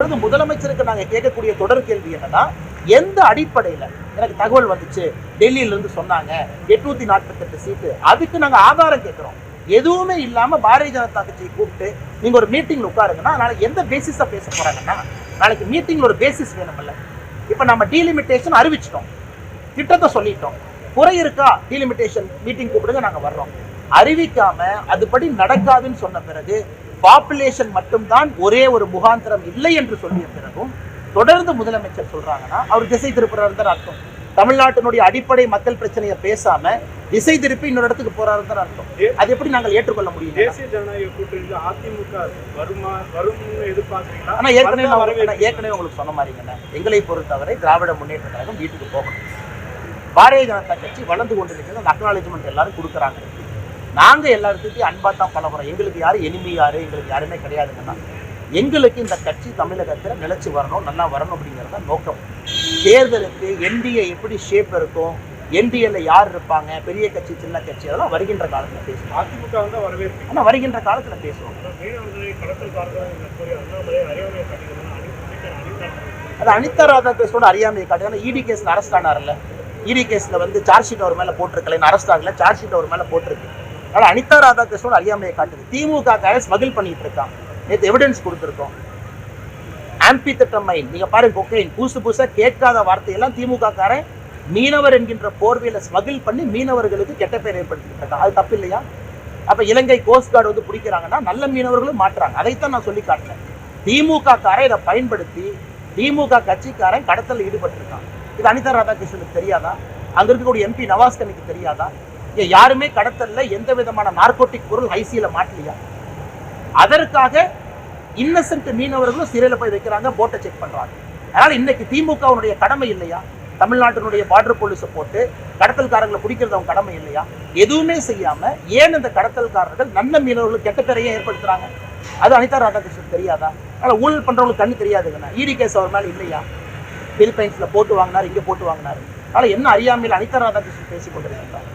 முதலமைச்சருக்கு நாங்க கேட்கக்கூடிய தொடர் கேள்வி என்னன்னா, எந்த அடிப்படையில எனக்கு தகவல் வந்துச்சு, டெல்லியில இருந்து சொன்னாங்க 848 சீட்டு, அதுக்கு நாங்க ஆதாரம் கேட்கிறோம். எதுவுமே இல்லாம பாரதிய ஜனதா கட்சியை கூப்பிட்டு நீங்க ஒரு மீட்டிங்ல உட்காருங்கன்னா, நாளைக்கு எந்த பேசிஸா பேச போறாங்கன்னா, நாளைக்கு மீட்டிங்ல ஒரு பேசிஸ் வேணும்ல. இப்ப நம்ம டீலிமிட்டேஷன் அறிவிச்சிட்டோம், திட்டத்தை சொல்லிட்டோம், குறை இருக்கா டீலிமிட்டேஷன் மீட்டிங் கூப்பிடுங்க, நாங்க வர்றோம். அறிவிக்காம அதுபடி நடக்காதுன்னு சொன்ன பிறகு, பாப்புலேஷன் மட்டும்தான் ஒரே ஒரு முகாந்திரம் இல்லை என்று சொல்லிய பிறகும் தொடர்ந்து முதலமைச்சர் சொல்றாங்கன்னா அவர் திசை திருப்புறாருன்னு அர்த்தம். தமிழ்நாட்டினுடைய அடிப்படை மக்கள் பிரச்சனையை பேசாம திசை திருப்பி இன்னொரு இடத்துக்கு போறாருன்னு அர்த்தம். அது எப்படி நாங்கள் ஏற்றுக்கொள்ள முடியும்? தேசிய ஜனநாயக கூட்டணியில் அதிமுக வரும்னு எதிர்பார்க்கிறீங்களா? ஆனா ஏற்கனவே உங்களுக்கு சொன்ன மாதிரிங்க, எங்களை பொறுத்தவரை திராவிட முன்னேற்ற கழகம் வீட்டுக்கு போகணும். பாரதிய ஜனதா கட்சி வளர்ந்து கொண்டிருக்கிறது, அந்த அக்னாலஜ்மெண்ட் எல்லாரும் கொடுக்குறாங்க. நாங்க எல்லாருக்கும் அன்பா தான் பழகிறோம். எங்களுக்கு யாரு எனிமி யாரு, எங்களுக்கு யாருமே கிடையாதுங்கன்னா, எங்களுக்கு இந்த கட்சி தமிழகத்தில் நிலைச்சு வரணும், நல்லா வரணும் அப்படிங்கிறத நோக்கம். தேர்தலுக்கு என்டிஏ எப்படி ஷேப் இருக்கும், என்டிஏல யார் இருப்பாங்க, பெரிய கட்சி சின்ன கட்சி, அதெல்லாம் வருகின்ற காலத்தில் பேசுவோம். அதிமுக வந்து வரவேற்பு, ஆனால் வருகின்ற காலத்தில் பேசுவோம். அது அனிதா ராதா பேசோட அறியாமையை காட்டுது. இடி கேஸ்ல அரெஸ்ட் ஆனார்ல, இடி கேஸ்ல வந்து சார்ஜ் ஷீட் அவர் மேல போட்டிருக்கல, அரெஸ்ட் ஆகல, சார்ஜ் ஷீட் அவர் மேல போட்டிருக்கு. அதனால அனிதா ராதாகிருஷ்ணன் அறியாமையை காட்டுது. திமுக ஸ்மகிள் பண்ணிட்டு இருக்காங்க. நேற்று எவிடன்ஸ் கொடுத்துருக்கோம். ஆம்பி திட்டமைன் நீங்க பாருங்க, கொக்கைன் புதுசா கேட்காத வார்த்தையெல்லாம் திமுக காரன் மீனவர் என்கின்ற போர்வையில ஸ்மகிள் பண்ணி மீனவர்களுக்கு கெட்ட பேர் ஏற்படுத்திட்டு இருக்காங்க. அது தப்பு இல்லையா? அப்ப இலங்கை கோஸ்ட் கார்டு வந்து பிடிக்கிறாங்கன்னா நல்ல மீனவர்களும் மாற்றுறாங்க. அதைத்தான் நான் சொல்லி காட்டுறேன். திமுக காரன் இதை பயன்படுத்தி திமுக கட்சிக்காரன் கடத்தல ஈடுபட்டிருக்கான். இது அனிதா ராதாகிருஷ்ணனுக்கு தெரியாதா? அங்க இருக்கக்கூடிய எம்பி நவாஸ்கனுக்கு தெரியாதா? யாருமே கடத்தல்ல எந்த விதமான நார்கோட்டிக் பொருள் ஐசியில மாட்டலையா? அதற்காக இன்னசென்ட் மீனவர்களும் சிறையில போய் வைக்கிறாங்க, போட்டை செக் பண்றாங்க. அதனால இன்னைக்கு திமுகவுடைய கடமை இல்லையா? தமிழ்நாட்டினுடைய பார்டர் போலீஸை போட்டு கடத்தல்காரர்களை பிடிக்கிறது அவங்க கடமை இல்லையா? எதுவுமே செய்யாம ஏன் இந்த கடத்தல்காரர்கள் நல்ல மீனவர்களுக்கு கெட்ட பேரையே ஏற்படுத்துறாங்க? அது அனிதா ராதாகிருஷ்ணன் தெரியாதா? அதனால ஊழல் பண்றவங்களுக்கு கண்ணு தெரியாதுங்கண்ணா. இடி கேஸ் அவர் மேல இல்லையா? பிலிப்பைன்ஸ்ல போட்டு வாங்கினார், இங்க போட்டு வாங்கினாரு. அதனால என்ன அறியாமையில் அனிதா ராதாகிருஷ்ணன் பேசிக் கொண்டிருக்கிறார்.